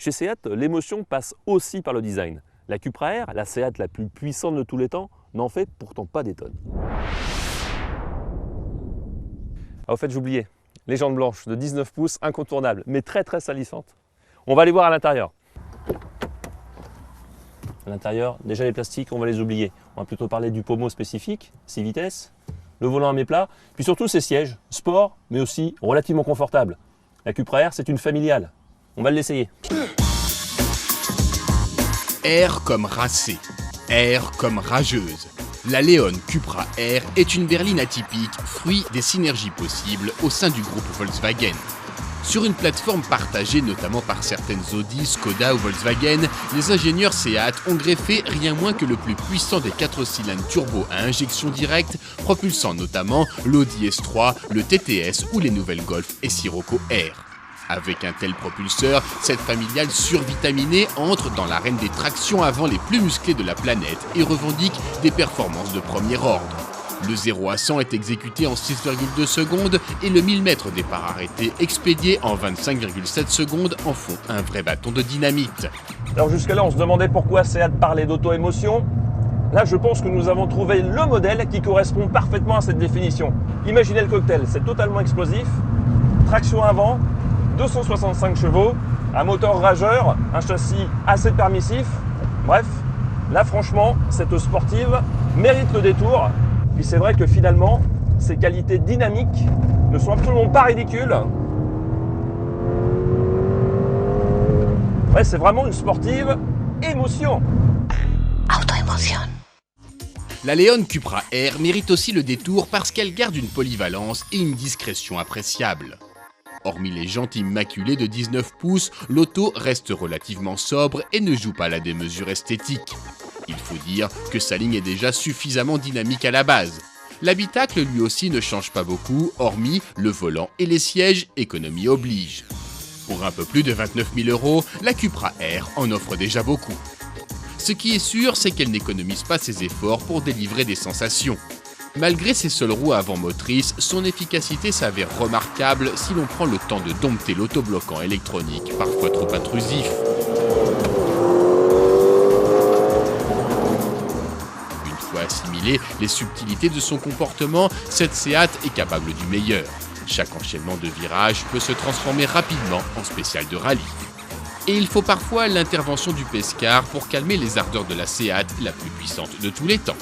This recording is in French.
Chez Seat, l'émotion passe aussi par le design. La Cupra Air, la Seat la plus puissante de tous les temps, n'en fait pourtant pas des tonnes. Ah, au fait, j'oubliais, les jantes blanches de 19 pouces, incontournables, mais très salissantes. On va aller voir à l'intérieur. À l'intérieur, déjà les plastiques, on va les oublier. On va plutôt parler du pommeau spécifique, 6 vitesses, le volant à méplat, puis surtout ces sièges, sport, mais aussi relativement confortables. La Cupra Air, c'est une familiale. On va l'essayer. Air comme racée, Air comme rageuse. La Leon Cupra Air est une berline atypique, fruit des synergies possibles au sein du groupe Volkswagen. Sur une plateforme partagée notamment par certaines Audi, Skoda ou Volkswagen, les ingénieurs Seat ont greffé rien moins que le plus puissant des 4 cylindres turbo à injection directe, propulsant notamment l'Audi S3, le TTS ou les nouvelles Golf et Sirocco Air. Avec un tel propulseur, cette familiale survitaminée entre dans l'arène des tractions avant les plus musclées de la planète et revendique des performances de premier ordre. Le 0 à 100 est exécuté en 6,2 secondes et le 1000 mètres départ arrêté expédié en 25,7 secondes en font un vrai bâton de dynamite. Alors jusque-là, on se demandait pourquoi Seat parlait d'auto-émotion. Là, je pense que nous avons trouvé le modèle qui correspond parfaitement à cette définition. Imaginez le cocktail, c'est totalement explosif, traction avant, 265 chevaux, un moteur rageur, un châssis assez permissif. Bref, là franchement, cette sportive mérite le détour. Puis c'est vrai que finalement, ses qualités dynamiques ne sont absolument pas ridicules. Ouais, c'est vraiment une sportive émotion. Auto-émotion. La Leon Cupra Air mérite aussi le détour parce qu'elle garde une polyvalence et une discrétion appréciables. Hormis les jantes immaculées de 19 pouces, l'auto reste relativement sobre et ne joue pas la démesure esthétique. Il faut dire que sa ligne est déjà suffisamment dynamique à la base. L'habitacle lui aussi ne change pas beaucoup, hormis le volant et les sièges, économie oblige. Pour un peu plus de 29 000 €, la Cupra Air en offre déjà beaucoup. Ce qui est sûr, c'est qu'elle n'économise pas ses efforts pour délivrer des sensations. Malgré ses seules roues avant motrices, son efficacité s'avère remarquable si l'on prend le temps de dompter l'autobloquant électronique, parfois trop intrusif. Une fois assimilées les subtilités de son comportement, cette Seat est capable du meilleur. Chaque enchaînement de virages peut se transformer rapidement en spécial de rallye. Et il faut parfois l'intervention du Pescar pour calmer les ardeurs de la Seat la plus puissante de tous les temps.